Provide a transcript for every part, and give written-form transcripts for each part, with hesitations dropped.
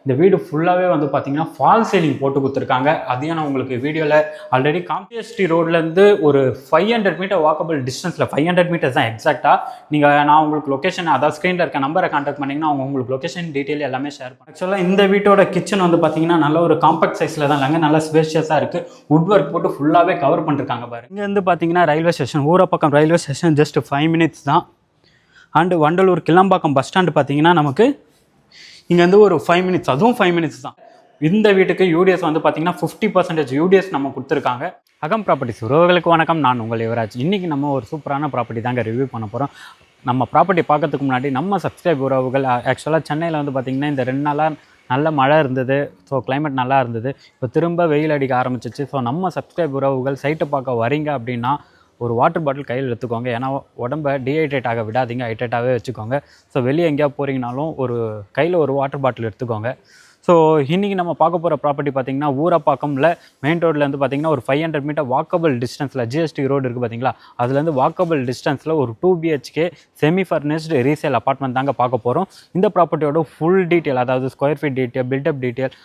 இந்த வீடு ஃபுல்லாகவே வந்து பார்த்தீங்கன்னா ஃபால் சீலிங் போட்டு கொடுத்துருக்காங்க. அதையும் நான் உங்களுக்கு வீடியோவில் ஆல்ரெடி காம்பிஎஸ்டி ரோட்லேருந்து ஒரு 500 மீட்டர் வாக்கபிள் டிஸ்டன்ஸில் 500 மீட்டர்ஸ் தான் எக்ஸாக்டாக. நான் உங்களுக்கு லொக்கேஷன் அதாவது ஸ்க்ரீனில் இருக்க நம்பரை கான்டாக்ட் பண்ணிங்கன்னா உங்களுக்கு லொக்கேஷன் டீட்டெயில் எல்லாமே ஷேர் பண்ணுறேன். ஆக்சுவலாக இந்த வீட்டோட கிச்சன் வந்து பார்த்தீங்கன்னா நல்ல ஒரு காம்பேக்ட் சைஸில் தான் இல்லைங்க, நல்லா ஸ்பேஷியஸாக இருக்குது. வுட் ஒர்க் போட்டு ஃபுல்லாகவே கவர் பண்ணிருக்காங்க பாரு. இங்கே வந்து பார்த்தீங்கன்னா railway station, Urapakkam railway station just 5 minutes தான். And Vandalur Kilambakkam bus stand பார்த்தீங்கன்னா நமக்கு இங்கேருந்து ஒரு 5 மினிட்ஸ், அதுவும் 5 மினிட்ஸ் தான். இந்த வீட்டுக்கு யூடிஎஸ் வந்து பார்த்தீங்கன்னா 50% யூடிஎஸ் நம்ம கொடுத்துருக்காங்க. அகம் ப்ராப்பர்ட்டிஸ் உறவுகளுக்கு வணக்கம், நான் உங்கள் யுவராஜ். இன்றைக்கி நம்ம ஒரு சூப்பரான ப்ராப்பர்ட்டி தாங்க ரிவ்யூ பண்ண போகிறோம். நம்ம ப்ராப்பர்ட்டி பார்க்கறதுக்கு முன்னாடி நம்ம சப்ஸ்கிரைப் உறவுகள், ஆக்சுவலாக சென்னையில் வந்து பார்த்திங்கன்னா இந்த 2 நாளாக நல்ல மழை இருந்தது. ஸோ கிளைமேட் நல்லா இருந்தது. இப்போ திரும்ப வெயில் அடிக்க ஆரம்பிச்சிச்சு. ஸோ நம்ம சப்ஸ்கிரைப் உறவுகள் சைட்டை பார்க்க வரீங்க அப்படின்னா ஒரு வாட்டர் பாட்டில் கையில் எடுத்துக்கோங்க. ஏன்னா உடம்பை டீஹைட்ரேட் ஆக விடாதீங்க, ஹைட்ரேட்டாகவே வச்சுக்கோங்க. ஸோ வெளியே எங்கேயா போகிறீங்கனாலும் கையில் ஒரு வாட்டர் பாட்டில் எடுத்துக்கோங்க. ஸோ இன்றைக்கி நம்ம பார்க்க போகிற ப்ராப்பர்ட்டி பார்த்திங்கன்னா ஊரப்பாக்கமில் மெயின் ரோட்லேருந்து பார்த்திங்கன்னா ஒரு 500 மீட்டர் வாக்கபிள் டிஸ்டன்ஸில் ஜிஎஸ்டி ரோடு இருக்குது பார்த்திங்களா, அதுலேருந்து வாக்கபிள் டிஸ்டன்ஸில் ஒரு 2 BHK semi furnished resale apartment தாங்க பார்க்க போகிறோம். இந்த ப்ராப்பர்ட்டியோட ஃபுல் டீட்டெயில், அதாவது square feet detail, built up detail,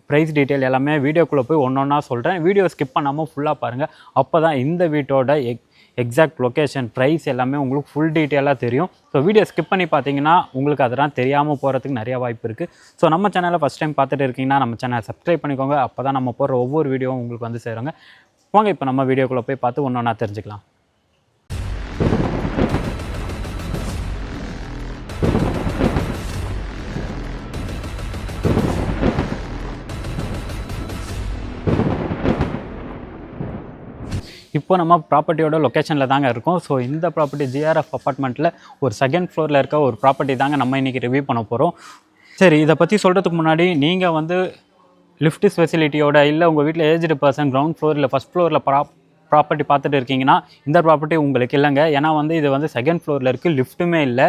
price detail எல்லாமே வீடியோக்குள்ளே போய் ஒன்றா சொல்கிறேன். வீடியோ ஸ்கிப் பண்ணாமல் ஃபுல்லாக பாருங்கள். அப்போ தான் இந்த வீட்டோட எக்ஸாக்ட் லொக்கேஷன், ப்ரைஸ் எல்லாமே உங்களுக்கு ஃபுல் டீட்டெயிலாக தெரியும். ஸோ வீடியோ ஸ்கிப் பண்ணி பார்த்தீங்கன்னா உங்களுக்கு அதெல்லாம் தெரியாமல் போகிறதுக்கு நிறையா வாய்ப்பு இருக்குது. ஸோ நம்ம சேனலை ஃபஸ்ட் டைம் பார்த்துட்டு இருக்கீங்கன்னா நம்ம சேனலை சப்ஸ்கிரைப் பண்ணிக்கோங்க. அப்போ தான் நம்ம போடுற ஒவ்வொரு வீடியோவும் உங்களுக்கு வந்து சேருங்க. வாங்க இப்போ நம்ம வீடியோக்குள்ளே போய் பார்த்து ஒன்றா தெரிஞ்சுக்கலாம். இப்போ நம்ம ப்ராப்பர்ட்டியோட லொக்கேஷனில் தாங்க இருக்கும். ஸோ இந்த ப்ராப்பர்ட்டி ஜிஆர்எஃப் அப்பார்ட்மெண்ட்டில் ஒரு செகண்ட் ஃப்ளோரில் இருக்க ஒரு ப்ராப்பர்ட்டி தாங்க நம்ம இன்றைக்கி ரிவ்யூ பண்ண போகிறோம். சரி, இதை பற்றி சொல்கிறதுக்கு முன்னாடி நீங்கள் வந்து லிஃப்ட் ஃபெசிலிட்டியோட இல்லை உங்கள் வீட்டில் ஏஜ்டு பர்சன் கிரவுண்ட் ஃப்ளோர் இல்லை ஃபஸ்ட் ஃப்ளோரில் ப்ராப்பர்ட்டி பார்த்துட்டு இருக்கீங்கன்னா இந்த ப்ராப்பர்ட்டி உங்களுக்கு இல்லைங்க. ஏன்னா இது வந்து செகண்ட் ஃப்ளோரில் இருக்குது, லிஃப்ட்டுமே இல்லை.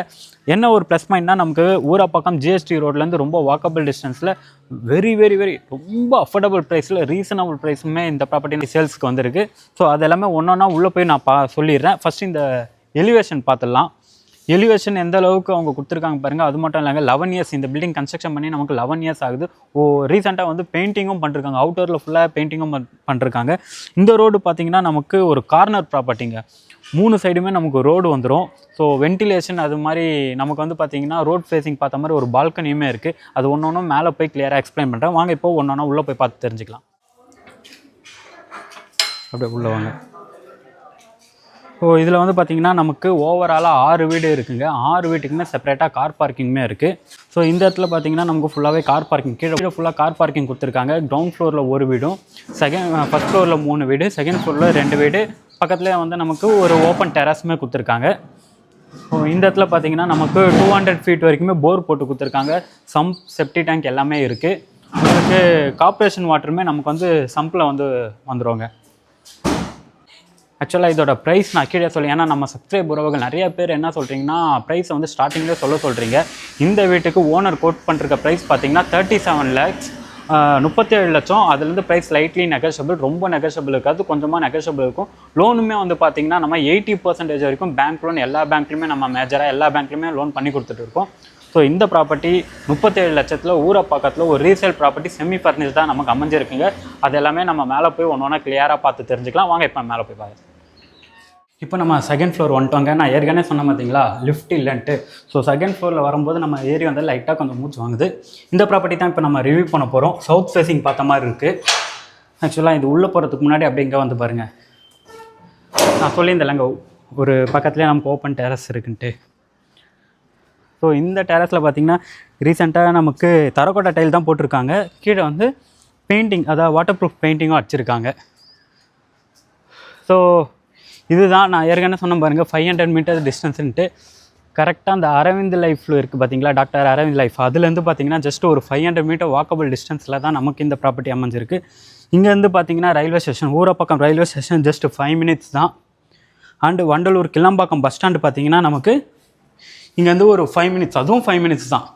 என்ன ஒரு ப்ளஸ் பாயிண்ட்னா நமக்கு ஊரப்பாக்கம் ஜிஎஸ்டி ரோட்லேருந்து ரொம்ப வாக்கபிள் டிஸ்டன்ஸில் வெரி ரொம்ப அஃபோர்டபுள் ப்ரைஸில் ரீசனபிள் ப்ரைஸுமே இந்த ப்ராப்பர்ட்டி சேல்ஸுக்கு வந்துருக்கு. ஸோ அது எல்லாமே ஒன்றா உள்ளே போய் நான் சொல்லிடுறேன். ஃபஸ்ட்டு இந்த எலிவேஷன் பார்த்துடலாம். எலிவேஷன் எந்த அளவுக்கு அவங்க கொடுத்துருக்காங்க பாருங்கள். அது மட்டும் இல்லைங்க, 11 இயர்ஸ் இந்த பில்டிங் கன்ஸ்ட்ரக்ஷன் பண்ணி நமக்கு 11 இயர்ஸ் ஆகுது. ரீசெண்டாக வந்து பெயிண்டிங்கும் பண்ணிருக்காங்க, அவுட்டோரில் ஃபுல்லாக பெயிண்டிங்கும் பண்ணிருக்காங்க. இந்த ரோடு பார்த்திங்கன்னா நமக்கு ஒரு கார்னர் ப்ராப்பர்ட்டிங்க, 3 சைடுமே நமக்கு ரோடு வந்துடும். ஸோ வென்டிலேஷன் அது மாதிரி நமக்கு வந்து பார்த்திங்கன்னா ரோட் ஃபேஸிங் பார்த்த மாதிரி ஒரு பால்கனியுமே இருக்குது. அது ஒன்று மேலே போய் கிளியராக எக்ஸ்பிளைன் பண்ணுறேன். வாங்க இப்போ ஒன்றா உள்ளே போய் பார்த்து தெரிஞ்சுக்கலாம். அப்படியே உள்ளே வாங்க. ஸோ இதில் வந்து பார்த்திங்கன்னா நமக்கு ஓவராலாக 6 வீடு இருக்குங்க. 6 வீட்டுக்குமே செப்பரேட்டாக கார் பார்க்கிங்குமே இருக்குது. ஸோ இந்த இடத்துல பார்த்திங்கன்னா நமக்கு ஃபுல்லாகவே கார் பார்க்கிங், கீழே ஃபுல்லாக கார் பார்க்கிங் கொடுத்துருக்காங்க. கிரவுண்ட் ஃப்ளோரில் ஒரு வீடும், ஃபஸ்ட் ஃப்ளோரில் 3 வீடு, செகண்ட் ஃப்ளோரில் 2 வீடு, பக்கத்துலேயே வந்து நமக்கு ஒரு ஓப்பன் டெராஸுமே கொடுத்துருக்காங்க. ஸோ இந்த இடத்துல பார்த்திங்கன்னா நமக்கு 200 ஃபீட் வரைக்குமே போர் போட்டு கொடுத்துருக்காங்க. சம்ப், செப்டி டேங்க் எல்லாமே இருக்குது. உங்களுக்கு கார்ப்பரேஷன் வாட்டருமே நமக்கு வந்து சம்பில் வந்துடுவாங்க. ஆக்சுவலாக இதோட ப்ரைஸ் நான் கீழே சொல்லி, ஏன்னா நம்ம சப்ஸ்கிரைப் உறவுகள் நிறைய பேர் என்ன சொல்கிறீங்கன்னா ப்ரைஸை வந்து ஸ்டார்டிங்லேயே சொல்கிறீங்க. இந்த வீட்டுக்கு ஓனர் கோட் பண்ணிருக்க ப்ரைஸ் பார்த்திங்கன்னா 37 lakhs, 37 லட்சம். அதுலேருந்து ப்ரைஸ் லைட்லி நெகோஷியபிள், ரொம்ப நெகோஷியபிள் இருக்காது, கொஞ்சமாக நெகோஷியபிள் இருக்கும். லோனுமே வந்து பார்த்திங்கன்னா நம்ம 80% வரைக்கும் பேங்க் லோன், எல்லா பேங்க்லையுமே நம்ம மேஜராக எல்லா பேங்க்லையுமே லோன் பண்ணி கொடுத்துட்டு இருக்கோம். ஸோ இந்த ப்ராப்பர்ட்டி 37 லட்சத்தில் ஊரப்பாக்கத்தில் ஒரு ரீசேல் ப்ராப்பர்ட்டி செமி ஃபர்னிஷ் தான் நமக்கு அமைஞ்சிருக்குங்க. அது எல்லாமே நம்ம மேலே போய் ஒன்றா கிளியராக பார்த்து தெரிஞ்சுக்கலாம். வாங்க இப்போ மேலே போய் பாருங்கள். இப்போ நம்ம செகண்ட் ஃப்ளோர் வந்துட்டோங்க. நான் ஏற்கனவே சொன்ன பார்த்தீங்களா லிஃப்ட் இல்லைன்ட்டு. ஸோ செகண்ட் ஃப்ளோரில் வரும்போது நம்ம ஏறி வந்து லைட்டாக கொஞ்சம் மூச்சு வாங்குது. இந்த ப்ராப்பர்ட்டி தான் இப்போ நம்ம ரிவ்யூ பண்ண போகிறோம். சவுத் ஃபேஸிங் பார்த்த மாதிரி இருக்குது. ஆக்சுவலாக இது உள்ளே போகிறதுக்கு முன்னாடி அப்படி இங்கே வந்து பாருங்கள், நான் சொல்லியிருந்தேன்லங்க ஒரு பக்கத்துலேயே நமக்கு ஓப்பன் டெரஸ் இருக்குன்ட்டு. ஸோ இந்த டெரஸில் பார்த்திங்கன்னா ரீசெண்டாக நமக்கு தரக்கோட்டை டைல் தான் போட்டிருக்காங்க. கீழே வந்து பெயிண்டிங், அதாவது வாட்டர் ப்ரூஃப் பெயிண்டிங்கும் அடிச்சிருக்காங்க. ஸோ இதுதான் நான் ஏற்கனவே சொன்ன பாருங்கள் 500 மீட்டர் டிஸ்டன்ஸுன்ட்டு. கரெக்டாக அந்த அரவிந்த் லைஃப்பில் இருக்குது பார்த்தீங்களா, டாக்டர் அரவிந்த் லைஃப், அதுலேருந்து பார்த்திங்கன்னா ஜஸ்ட் ஒரு 500 மீட்டர் வாக்கபிள் டிஸ்டன்ஸில் தான் நமக்கு இந்த ப்ராப்பர்ட்டி அமைஞ்சிருக்கு. இங்கேருந்து பார்த்திங்கன்னா railway station, Urapakkam railway station just 5 minutes தான். And Vandalur Kilambakkam bus stand பார்த்திங்கன்னா நமக்கு இங்கேருந்து ஒரு 5 மினிட்ஸ், அதுவும் 5 மினிட்ஸ் தான்.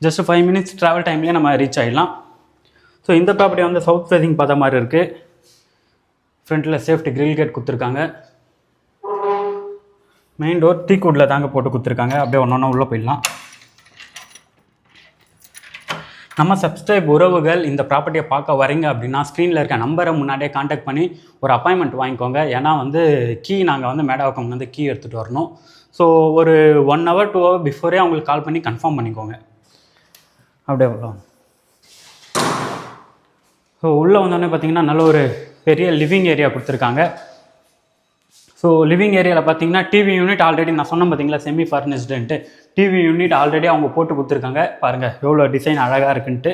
ஜஸ்ட் 5 மினிட்ஸ் ட்ராவல் டைம்லேயே நம்ம ரீச் ஆகிடலாம். ஸோ இந்த ப்ராப்பர்ட்டி வந்து சவுத் ஃபேஸிங் பார்த்த மாதிரி இருக்குது. ஃப்ரண்ட்டில் சேஃப்டி கிரில் கேட் கொடுத்துருக்காங்க. மெயின் டோர் டீக்குட்டில் தாங்க போட்டு கொடுத்துருக்காங்க. அப்படியே ஒன்றா உள்ளே போயிடலாம். நம்ம சப்ஸ்கிரைப் உறவுகள் இந்த ப்ராப்பர்ட்டியை பார்க்க வரீங்க அப்படின்னா ஸ்க்ரீனில் இருக்க நம்பரை முன்னாடியே காண்டாக்ட் பண்ணி ஒரு அப்பாயின்மெண்ட் வாங்கிக்கோங்க. ஏன்னா வந்து கீ நாங்கள் வந்து மேடாவுக்கு வந்து கீ எடுத்துகிட்டு வரணும். ஸோ ஒரு 1 hour 2 hour பிஃபோரே அவங்களுக்கு கால் பண்ணி கன்ஃபார்ம் பண்ணிக்கோங்க. அப்படியே உள்ள ஸோ உள்ளே வந்தோடனே பார்த்தீங்கன்னா நல்ல ஒரு பெரிய லிவிங் ஏரியா கொடுத்துருக்காங்க. ஸோ லிவிங் ஏரியாவில் பார்த்தீங்கன்னா டிவி யூனிட் ஆல்ரெடி நான் சொன்னேன் பார்த்தீங்களா, செமி ஃபர்னிஷ்டுன்ட்டு. டிவி யூனிட் ஆல்ரெடி அவங்க போட்டு கொடுத்துருக்காங்க. பாருங்கள் எவ்வளோ டிசைன் அழகாக இருக்குன்ட்டு.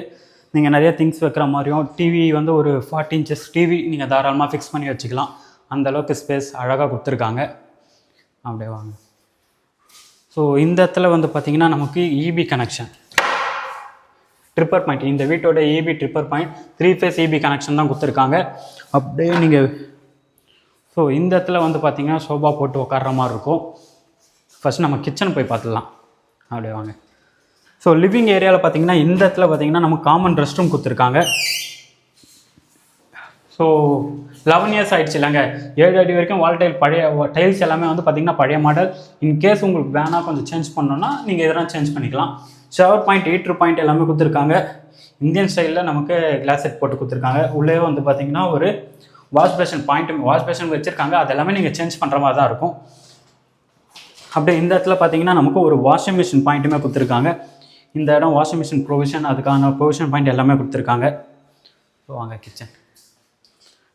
நீங்கள் நிறைய திங்ஸ் வைக்கிற மாதிரியும் டிவி வந்து ஒரு 40 inches டிவி நீங்கள் தாராளமாக ஃபிக்ஸ் பண்ணி வச்சுக்கலாம். அந்தளவுக்கு ஸ்பேஸ் அழகாக கொடுத்துருக்காங்க. அப்படியே வாங்க. ஸோ இந்த இடத்துல வந்து பார்த்திங்கன்னா நமக்கு இபி கனெக்ஷன் ட்ரிப்பர் பாயிண்ட், இந்த வீட்டோட EB tripper point 3 phase EB connection தான் கொடுத்துருக்காங்க. அப்படியே நீங்கள் ஸோ இந்த இடத்துல வந்து பார்த்திங்கன்னா சோபா போட்டு உட்கார்ற மாதிரி இருக்கும். ஃபஸ்ட் நம்ம கிச்சன் போய் பார்த்துடலாம். அப்படியே வாங்க. ஸோ லிவிங் ஏரியாவில் பார்த்திங்கன்னா இந்த இடத்துல பார்த்திங்கன்னா நமக்கு காமன் ரெஸ்ட் ரூம் கொடுத்துருக்காங்க. ஸோ 11 years ஆகிடுச்சு இல்லைங்க, 7 அடி வரைக்கும் வால் டைல் பழைய டைல்ஸ் எல்லாமே வந்து பார்த்திங்கன்னா பழைய மாடல். இன்கேஸ் உங்களுக்கு வேணால் கொஞ்சம் சேஞ்ச் பண்ணோன்னா நீங்கள் எதனால் சேஞ்ச் பண்ணிக்கலாம். ஷவர் பாயிண்ட், ஹீட்ரு பாயிண்ட் எல்லாமே கொடுத்துருக்காங்க. இந்தியன் ஸ்டைலில் நமக்கு கிளாஸ் செட் போட்டு கொடுத்துருக்காங்க. உள்ளே வந்து பார்த்திங்கன்னா ஒரு வாஷ் பேஷன் வச்சுருக்காங்க. அது எல்லாமே நீங்கள் சேஞ்ச் பண்ணுற மாதிரி தான் இருக்கும். அப்படியே இந்த இடத்துல பார்த்தீங்கன்னா நமக்கு ஒரு வாஷிங் மிஷின் பாயிண்ட்டுமே கொடுத்துருக்காங்க. இந்த இடம் வாஷிங் மிஷின் ப்ரொவிஷன், அதுக்கான ப்ரொவிஷன் பாயிண்ட் எல்லாமே கொடுத்துருக்காங்க. வாங்க கிச்சன்.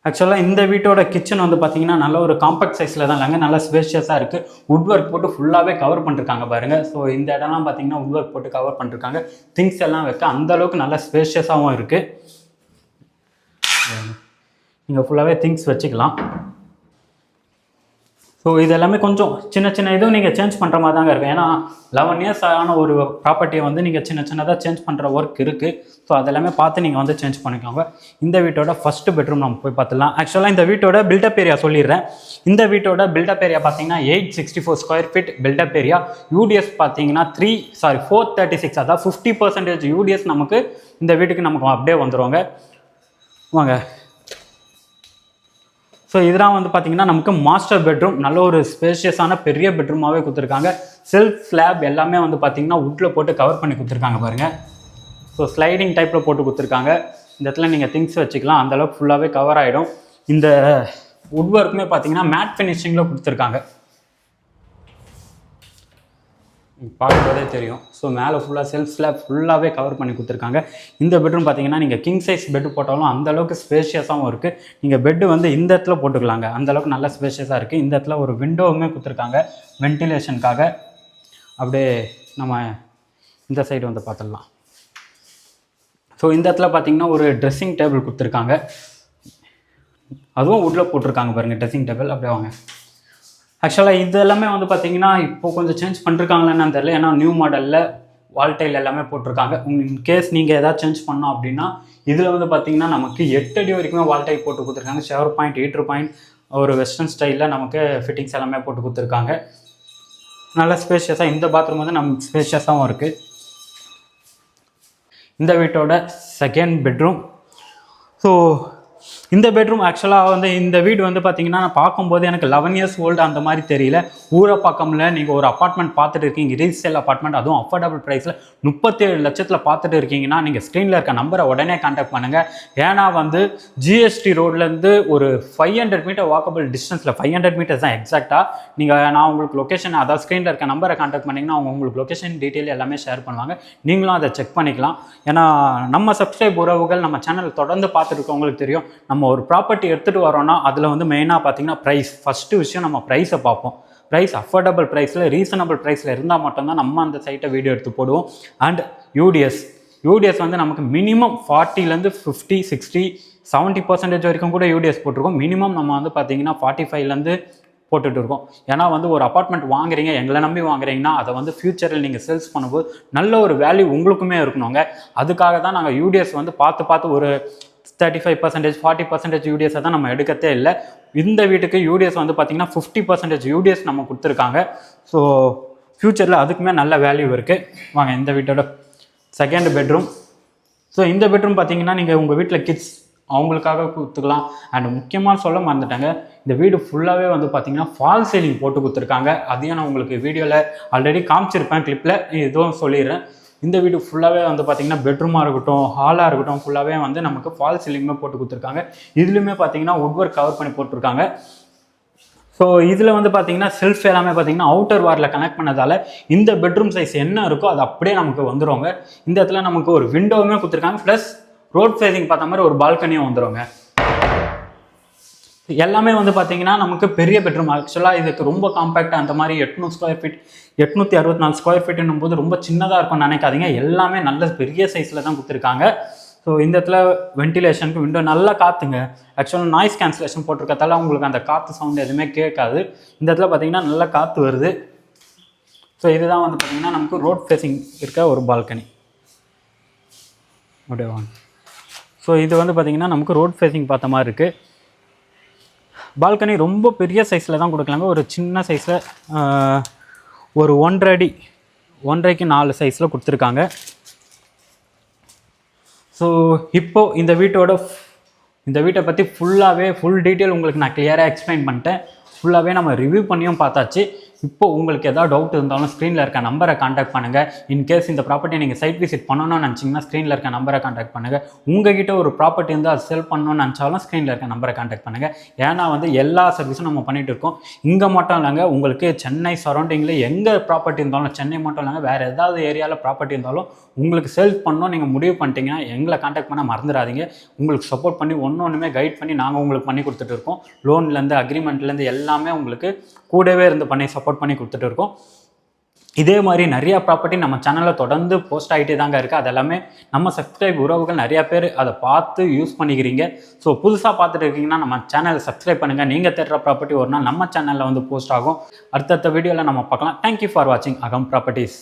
ஆக்சுவலாக இந்த வீட்டோட கிச்சன் வந்து பார்த்தீங்கன்னா நல்ல ஒரு காம்பேக்ட் சைஸில் தான் இல்லைங்க, நல்லா ஸ்பேஷியஸாக இருக்குது. வுட் ஒர்க் போட்டு ஃபுல்லாகவே கவர் பண்ணிருக்காங்க பாருங்கள். ஸோ இந்த இடம்லாம் பார்த்தீங்கன்னா வுட் ஒர்க் போட்டு கவர் பண்ணிருக்காங்க. திங்ஸ் எல்லாம் வைக்க அந்தளவுக்கு நல்லா ஸ்பேஷியஸாகவும் இருக்குது. நீங்கள் ஃபுல்லாகவே திங்ஸ் வச்சுக்கலாம். ஸோ இது எல்லாமே கொஞ்சம் சின்ன சின்ன இதுவும் நீங்கள் சேஞ்ச் பண்ணுற மாதிரி தாங்க இருக்கும். ஏன்னா 11 years ஆன ஒரு ப்ராப்பர்ட்டியை வந்து நீங்கள் சின்னதாக சேஞ்ச் பண்ணுற ஒர்க் இருக்குது. ஸோ அதெல்லாமே பார்த்து நீங்கள் வந்து சேஞ்ச் பண்ணிக்கோங்க. இந்த வீட்டோட ஃபஸ்ட்டு பெட்ரூம் நம்ம போய் பார்த்துலாம். ஆக்சுவலாக இந்த வீட்டோட பில்டப் ஏரியா சொல்லிடுறேன். இந்த வீட்டோட பில்டப் ஏரியா பார்த்தீங்கன்னா 864 square feet build up area. UDS பார்த்தீங்கன்னா 436, அதாவது 50% யூடிஎஸ் நமக்கு இந்த வீட்டுக்கு நமக்கு அப்படியே வந்துடுவாங்க. வாங்க. ஸோ இதெல்லாம் வந்து பார்த்திங்கன்னா நமக்கு மாஸ்டர் பெட்ரூம், நல்ல ஒரு ஸ்பேஷியஸான பெரிய பெட்ரூமாகவே கொடுத்துருக்காங்க. செல்ஃப் ஸ்லாப் எல்லாமே வந்து பார்த்திங்கன்னா வுட்டில் போட்டு கவர் பண்ணி கொடுத்துருக்காங்க பாருங்கள். ஸோ ஸ்லைடிங் டைப்பில் போட்டு கொடுத்துருக்காங்க. இந்த இடத்துல நீங்கள் திங்ஸ் வச்சுக்கலாம், அந்தளவுக்கு ஃபுல்லாகவே கவர் ஆகிடும். இந்த வுட் ஒர்க்குமே பார்த்திங்கன்னா மேட் ஃபினிஷிங்கில் கொடுத்துருக்காங்க. பார்க்கும்போதே தெரியும். ஸோ மேலே ஃபுல்லாக செல்ஃப் ஸ்லாப் ஃபுல்லாகவே கவர் பண்ணி கொடுத்துருக்காங்க. இந்த பெட்ரூம் பார்த்தீங்கன்னா நீங்கள் கிங் சைஸ் பெட்டு போட்டாலும் அந்தளவுக்கு ஸ்பேஷியஸாகவும் இருக்குது. நீங்கள் பெட்டு வந்து இந்த இடத்துல போட்டுக்கலாங்க, அந்தளவுக்கு நல்லா ஸ்பேஷியஸாக இருக்குது. இந்த இடத்துல ஒரு விண்டோவுமே கொடுத்துருக்காங்க வென்டிலேஷனுக்காக. அப்படியே நம்ம இந்த சைடு வந்து பார்த்துடலாம். ஸோ இந்த இடத்துல பார்த்தீங்கன்னா ஒரு ட்ரெஸ்ஸிங் டேபிள் கொடுத்துருக்காங்க, அதுவும் வுட்டில் போட்டிருக்காங்க பாருங்கள் ட்ரெஸ்ஸிங் டேபிள். அப்படியே வாங்க. ஆக்சுவலாக இது எல்லாமே வந்து பார்த்தீங்கன்னா இப்போ கொஞ்சம் சேஞ்ச் பண்ணிருக்காங்களான்னு தெரியல. ஏன்னா நியூ மாடலில் வால் டைல் எல்லாமே போட்டிருக்காங்க. இன்கேஸ் நீங்கள் எதாவது சேஞ்ச் பண்ணோம் அப்படின்னா இதில் வந்து பார்த்தீங்கன்னா நமக்கு 8 அடி வரைக்குமே வால் டைல் போட்டு கொடுத்துருக்காங்க. ஷவர் பாயிண்ட், ஹீட்ரு பாயிண்ட், ஒரு வெஸ்டர்ன் ஸ்டைலில் நமக்கு ஃபிட்டிங்ஸ் எல்லாமே போட்டு கொடுத்துருக்காங்க. நல்லா ஸ்பேஷியஸாக இந்த பாத்ரூம் வந்து நமக்கு ஸ்பேஷியஸாகவும் இருக்குது. இந்த வீட்டோட செகண்ட் பெட்ரூம். ஸோ இந்த பெட்ரூம் ஆக்சுவலாக வந்து இந்த வீடு வந்து பார்த்தீங்கன்னா நான் பார்க்கும்போது எனக்கு 11 years old அந்த மாதிரி தெரியல. ஊரப்பாக்கம்ல நீங்கள் ஒரு அப்பார்ட்மெண்ட் பார்த்துட்டு இருக்கீங்க, ரீசேல் அப்பார்ட்மெண்ட், அதுவும் அஃபோர்டபுள் ப்ரைஸில் 37 லட்சத்தில் பார்த்துட்டு இருக்கீங்கன்னா நீங்கள் ஸ்க்ரீனில் இருக்க நம்பரை உடனே கான்டாக்ட் பண்ணுங்கள். ஏன்னா வந்து ஜிஎஸ்டி ரோட்லேருந்து ஒரு 500 மீட்டர் வாக்கபிள் டிஸ்டன்ஸில், 500 மீட்டர்ஸ் தான் எக்ஸாக்டாக. நான் உங்களுக்கு லொக்கேஷன், அதாவது ஸ்க்ரீனில் இருக்க நம்பரை கான்டாக்ட் பண்ணிங்கன்னா அவங்க உங்களுக்கு லொக்கேஷன் டீட்டெயில் எல்லாமே ஷேர் பண்ணுவாங்க. நீங்களும் அதை செக் பண்ணிக்கலாம். ஏன்னா நம்ம சப்ஸ்கிரைப் உறவுகள் நம்ம சேனல் தொடர்ந்து பார்த்துட்டு இருக்கவங்களுக்கு தெரியும், நம்ம ஒரு ப்ராப்பர்ட்டி எடுத்துகிட்டு வரோன்னா அதில் வந்து மெயினாக பார்த்தீங்கன்னா ப்ரைஸ். ஃபஸ்ட்டு விஷயம் நம்ம ப்ரைஸை பார்ப்போம். ப்ரைஸ் அஃபோர்டபுள் ப்ரைஸில், ரீசனபிள் ப்ரைஸில் இருந்தால் மட்டும்தான் நம்ம அந்த சைட்டை வீடியோ எடுத்து போடுவோம். அண்ட் யூடிஎஸ் வந்து நமக்கு மினிமம் 40லேருந்து 50, 60, 70% வரைக்கும் கூட யூடிஎஸ் போட்டிருக்கோம். மினிமம் நம்ம வந்து பார்த்தீங்கன்னா 45லேருந்து போட்டுட்டு இருக்கோம். ஏன்னா வந்து ஒரு அப்பார்ட்மெண்ட் வாங்குறீங்க, எங்களை நம்பி வாங்குறீங்கன்னா அதை வந்து ஃபியூச்சரில் நீங்கள் சேல்ஸ் பண்ணும்போது நல்ல ஒரு வேல்யூ உங்களுக்குமே இருக்கணுங்க. அதுக்காக தான் நாங்கள் யூடிஎஸ் வந்து பார்த்து ஒரு 35%, 40% யூடிஎஸை தான் நம்ம எடுக்கத்தே இல்லை. இந்த வீட்டுக்கு யூடிஎஸ் வந்து பார்த்திங்கன்னா 50% யூடிஎஸ் நம்ம கொடுத்துருக்காங்க. ஸோ ஃப்யூச்சரில் அதுக்குமே நல்ல வேல்யூ இருக்குது. வாங்க இந்த வீட்டோட செகண்ட் பெட்ரூம். ஸோ இந்த பெட்ரூம் பார்த்திங்கன்னா நீங்கள் உங்கள் வீட்டில் கிட்ஸ் அவங்களுக்காக கொடுத்துக்கலாம். அண்ட் முக்கியமாக சொல்ல மறந்துட்டாங்க, இந்த வீடு ஃபுல்லாகவே வந்து பார்த்திங்கன்னா ஃபால் சீலிங் போட்டு கொடுத்துருக்காங்க. அதையும் நான் உங்களுக்கு வீடியோவில் ஆல்ரெடி காமிச்சிருப்பேன், கிளிப்பில் இதுவும் சொல்லிடுறேன். இந்த வீடு ஃபுல்லாகவே வந்து பார்த்திங்கன்னா பெட்ரூமாக இருக்கட்டும், ஹாலாக இருக்கட்டும், ஃபுல்லாகவே வந்து நமக்கு ஃபால் சீலிங்குமே போட்டு கொடுத்துருக்காங்க. இதுலையுமே பார்த்திங்கன்னா வுட் ஒர்க் கவர் பண்ணி போட்டிருக்காங்க. ஸோ இதில் வந்து பார்த்தீங்கன்னா செல்ஃப் எல்லாமே பார்த்தீங்கன்னா அவுட்டர் வாரில் கனெக்ட் பண்ணதால் இந்த பெட்ரூம் சைஸ் என்ன இருக்கோ அது அப்படியே நமக்கு வந்துடுவாங்க. இந்த இடத்துல நமக்கு ஒரு விண்டோவுமே கொடுத்துருக்காங்க, ப்ளஸ் ரோட் ஃபேஸிங் பார்த்த மாதிரி ஒரு பால்கனியும் வந்துடுவாங்க. எல்லாமே வந்து பார்த்தீங்கன்னா நமக்கு பெரிய பெட்ரூம். ஆக்சுவலாக இதுக்கு ரொம்ப காம்பேக்டாக அந்த மாதிரி 800 ஸ்கொயர் ஃபீட் 864 ஸ்கொயர் ஃபீட்டுன்னும் போது ரொம்ப சின்னதாக இருக்கும்னு நினைக்காதீங்க. எல்லாமே நல்ல பெரிய சைஸில் தான் கொடுத்துருக்காங்க. ஸோ இந்த இடத்துல வென்டிலேஷனுக்கு விண்டோ நல்லா காற்றுங்க. ஆக்சுவலாக நாய்ஸ் கேன்சலேஷன் போட்டிருக்கதால உங்களுக்கு அந்த காற்று சவுண்ட் எதுவுமே கேட்காது. இந்த இடத்துல பார்த்தீங்கன்னா நல்லா காற்று வருது. ஸோ இதுதான் வந்து பார்த்தீங்கன்னா நமக்கு ரோட் ஃபேஸிங் இருக்க ஒரு பால்கனி. அப்படியே வாங்க. ஸோ இது வந்து பார்த்தீங்கன்னா நமக்கு ரோட் ஃபேஸிங் பார்த்த மாதிரி இருக்குது. பால்கனி ரொம்ப பெரிய சைஸில் தான் கொடுக்கலாங்க. ஒரு சின்ன சைஸில் ஒரு 1.5 அடி 1.5க்கு 4 சைஸில் கொடுத்துருக்காங்க. ஸோ இப்போது இந்த வீட்டை பற்றி ஃபுல் டீட்டெயில் உங்களுக்கு நான் கிளியராக எக்ஸ்பிளைன் பண்ணிட்டேன். ஃபுல்லாகவே நம்ம ரிவ்யூ பண்ணியும் பார்த்தாச்சு. இப்போது உங்களுக்கு எதாவது டவுட் இருந்தாலும் ஸ்க்ரீனில் இருக்க நம்பரை காண்டாக்ட் பண்ணுங்கள். இன்கேஸ் இந்த ப்ராப்பர்ட்டியை நீங்கள் சைட் விசிட் பண்ணணும்னு நினச்சிங்கன்னா ஸ்க்ரீனில் இருக்க நம்பரை காண்டாக்ட் பண்ணுங்கள். உங்ககிட்ட ஒரு ப்ராப்பர்ட்டி இருந்தால் அது செல் பண்ணணும்னு நினச்சாலும் ஸ்க்ரீனில் இருக்க நம்பரை காண்டாக்ட் பண்ணுங்கள். ஏன்னா வந்து எல்லா சர்வீஸும் நம்ம பண்ணிகிட்டு இருக்கோம். இங்கே மட்டும் இல்லைங்க, உங்களுக்கு சென்னை சரௌண்டிங்கில் எங்கே ப்ராப்பர்ட்டி இருந்தாலும், சென்னை மட்டும் இல்லைங்க வேறு ஏதாவது ஏரியாவில் ப்ராப்பர்ட்டி இருந்தாலும் உங்களுக்கு சேல் பண்ணணும் நீங்கள் முடிவு பண்ணிட்டீங்கன்னா எங்களை காண்டாக்ட் பண்ண மறந்துடாதீங்க. உங்களுக்கு சப்போர்ட் பண்ணி ஒன்றுமே கைட் பண்ணி நாங்கள் உங்களுக்கு பண்ணி கொடுத்துட்டு இருக்கோம். லோன்லேருந்து அக்ரிமெண்ட்லேருந்து எல்லாமே உங்களுக்கு கூடவே இருந்து பண்ணி சப்போர்ட் பண்ணி கொடுத்துட்டு இருக்கோம். இதே மாதிரி நிறையா ப்ராப்பர்ட்டி நம்ம சேனலில் தொடர்ந்து போஸ்ட் ஆகிட்டே தாங்க இருக்குது. அது எல்லாமே நம்ம சப்ஸ்கிரைப் உறவுகள் நிறையா பேர் அதை பார்த்து யூஸ் பண்ணிக்கிறீங்க. ஸோ புதுசாக பார்த்துட்டு இருக்கீங்கன்னா நம்ம சேனலை சப்ஸ்கிரைப் பண்ணுங்கள். நீங்கள் தேடுற ப்ராப்பர்ட்டி ஒரு நாள் நம்ம சேனலில் வந்து போஸ்ட் ஆகும். அடுத்தடுத்த வீடியோவில் நம்ம பார்க்கலாம். தேங்க்யூ ஃபார் வாட்சிங் அகம் ப்ராப்பர்ட்டிஸ்.